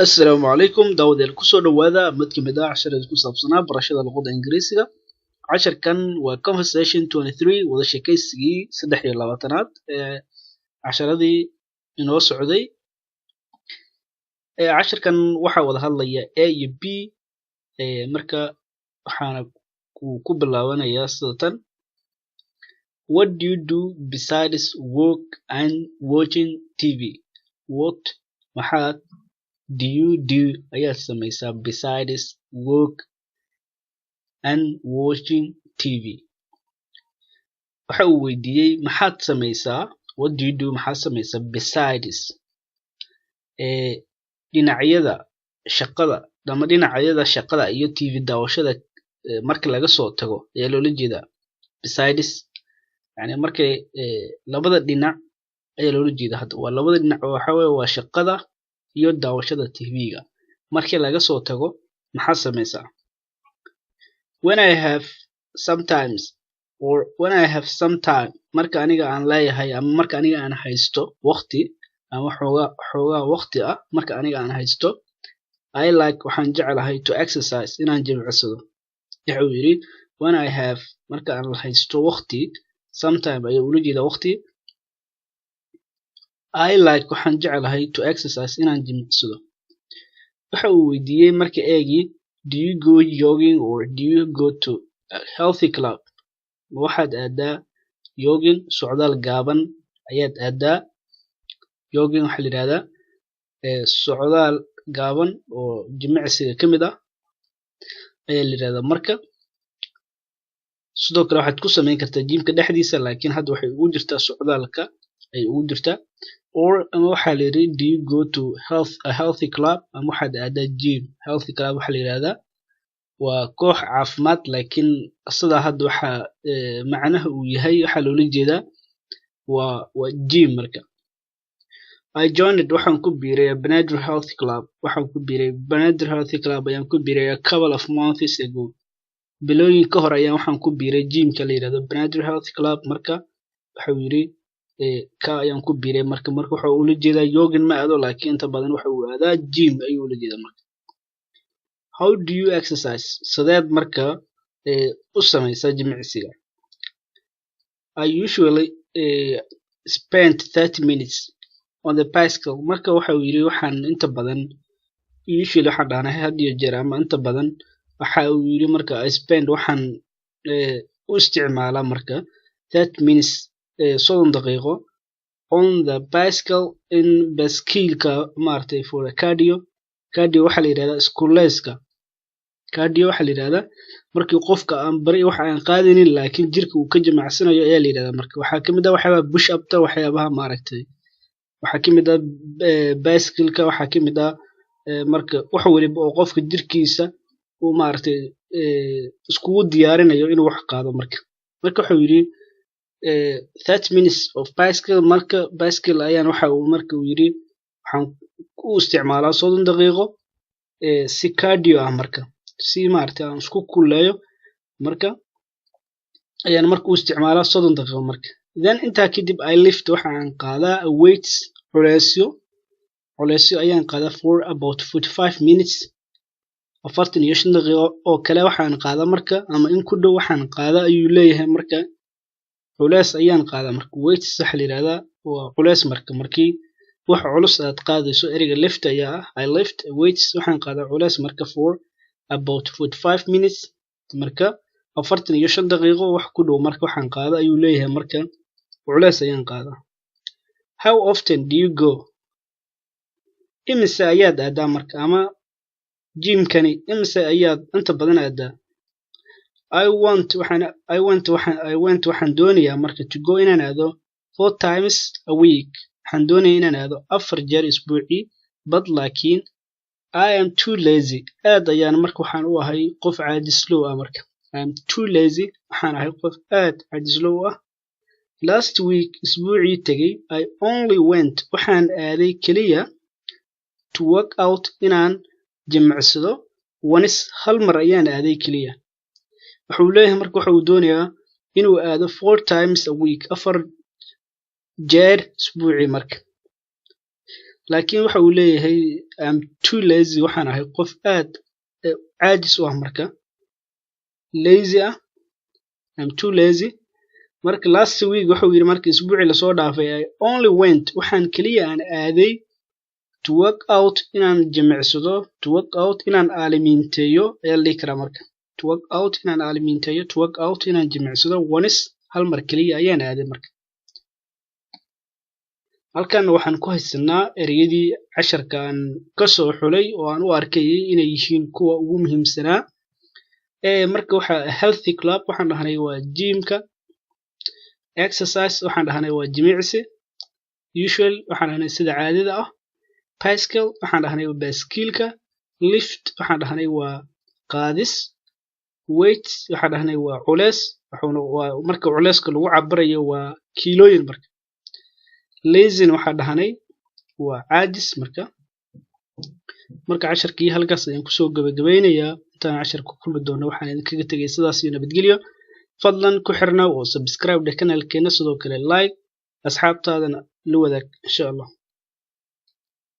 السلام عليكم داود kusoo dhawaada mid kamid ah casharada ku saabsanaa barashada luqadda Ingiriisiga casharkan waa conversation 23 wada sheekaysigii 23aad ee casharadii inoo socday casharkan waxa wada hadlaya A iyo B marka waxaana ku bilaabanayaa sidatan What do you do besides work and watching TV? What maxaad do you do ayaad samaysaa besides work and watching TV? Waxa uu weydiiyey maxaad samaysaa what do you do maxaad samaysaa besides dhinacyada shaqada ama dhinacyada shaqada iyo TV daawashada marka laga soo tago ayaa loola jeedaa besides yani markay labada dhinac ayaa loola jeedaa hadda waa labada dhinac waxa weeye waa shaqada iyo daawashada TV-ga markii laga soo tago maxaa samaysaa when I have some time marka aniga aan leeyahay ama marka aniga aan haysto waqti ama xoogaa waqti ah marka aniga aan haysto I like waxaan jecelahay to exercise inaan jimicsado wuxuu yiri when I have marka aan haysto waqti sometime ayaa ula jeedaa waqti I like waxaan jecelahay to exercise inaan jimicsado waxa uu weydiiyey marka eegi do you go jogging or do you go to a healthy club waxaad aadaa jogging socdaal gaaban ayaad aadaa jogging waxa la yiraahdaa socdaal gaaban oo jimicsiga kamid ah ayaa la yiraahdaa marka sidoo kale waxaad ku sameyn kartaa jimka dhexdiisa laakiin hadda waxay ugu jirtaa socdaalka ay ugu jirtaa or ama waxa la yiri do you go to a healthy club ama waxaad aadaa gym healthy club waxa la yiraahdaa waa koox caafimaad laakiin sida hadda waxa macnaha uu yahay waxa loola jeedaa waa gym marka I joined waxaan ku biiray Banadr Health Club waxaan ku biiray Banadr Health Club ayaan ku biiray a couple of months ago bilooyin ka hor ayaan waxaan ku biiray gymka la yiraahdo Banadr Health Club marka waxa uu yiri ka ayaan ku biiray marka waxa uu la jeedaa jogging ma aado laakiin inta badan waxa uu aadaa gym ayuu la jeedaa marka how do you exercise sadeed marka u samaysaa jimicsiga I usually spend 30 minutes on the bicycle marka waxa uu yiri waxaan inta badan usually waxaan dhaanahay had iyo jeer ama inta badan waxa uu yiri marka I spend waxaan u isticmaalaa marka 30 minutes 30 daqiiqo on the bicycle in baskiilka maartay for cardio waxa la yiraahdaa iskuuleyska cardio waxa la yiraahdaa markii qofka aan bari wax aan qaadinin laakiin jirka uu ka jimicsanayo ayaa la yiraahdaa marka waxa kamid ah waxyaabaha push up ta waxyaabaha maaragtay waxa kamid ah bicycle-ka waxa kamid ah marka wax waliba oo qofka jirkiisa uu maaragtay isku diyaarinayo inuu wax qaado marka waxa uu yiri 30 minutes of bicycle marka bicycle ayaan waxa uu marka uu yiri waxaan u isticmaalaa 30 daqiiqo si cardio ah marka si maartay aan isku kuleeyo marka ayaan marka u isticmaalaa 30 daqiiqo marka then inta kadib I lift waxaan qaadaa weights culeysyo ayaan qaadaa for about 45 minutes 45 daqiiqo oo kale waxaan qaadaa marka ama in ku dhow waxaan qaadaa ayuu leeyahay marka culeys ayaan qaadaa marka weights waxa la yiraahdaa waa culeys markii wax culus aad qaadayso eriga lift ayaa I lift weights waxaan qaadaa culeys marka for about 45 minutes marka 45 daqiiqo wax ku dhow marka waxaan qaadaa ayuu leeyahay marka culeys ayaan qaadaa how often do you go imisa ayaad aadaa marka ama gymkani imisa ayaad inta badan aadaa I want waxaan doonayaa marka to go inaan aado 4 times a week waxaan doonayaa inaan aado 4 jeer isbuucii but laakiin I am too lazy aad ayaan marka waxaan u ahay qof caajislow ah marka I am too lazy waxaan ahay qof aad caajislow ah last week isbuucii tagay I only went waxaan aaday kaliya to work out inaan jimicsado once hal mar ayaan aaday kaliya wuxuu leeyahay marka waxa uu doonayaa inuu aado 4 times a week 4 jeer isbuucii marka laakiin waxa uu leeyahay I'm too lazy waxaan ahay qof aad caajis u ah marka lazy ah I'm too lazy marka last week waxa uu yiri marka isbuucii la soo dhaafay I only went waxaan kaliya aan aaday to work out inaan jimicsado to work out inaan aalimiinteeyo ayaa la dhihi karaa marka to work out inaan aalimiinteeyo to work out inaan jimicsado once hal mar kaliya ayaan aaday marka halkan waxaan ku haysanaa ereyadii casharkan ka soo xulay oo aan u arkayay inay yihiin kuwa ugu muhiimsanaa marka waxa healthy club waxaan dhahnay waa gymka exercise waxaan dhahnay waa jimicsi usual waxaan dhahnay sida caadada ah bicycle waxaan dhahnay waa baaskiilka lift waxaan dhahnay waa qaadis weight waxaan dhahnay waa culeys waa marka culeyska lagu cabirayo waa kiilooyin marka lazy waxaan dhahnay waa caajis marka casharkii halkaas ayaan kusoo gabagabeynayaa intaan casharka ku kulmi doono waxaan idinkaga tegay sidaas iyo nabadgelyo fadlan ku xirnaaw oo subscribe kanaalkeena sidoo kale like asxaabtaadana la wadaag insha Allah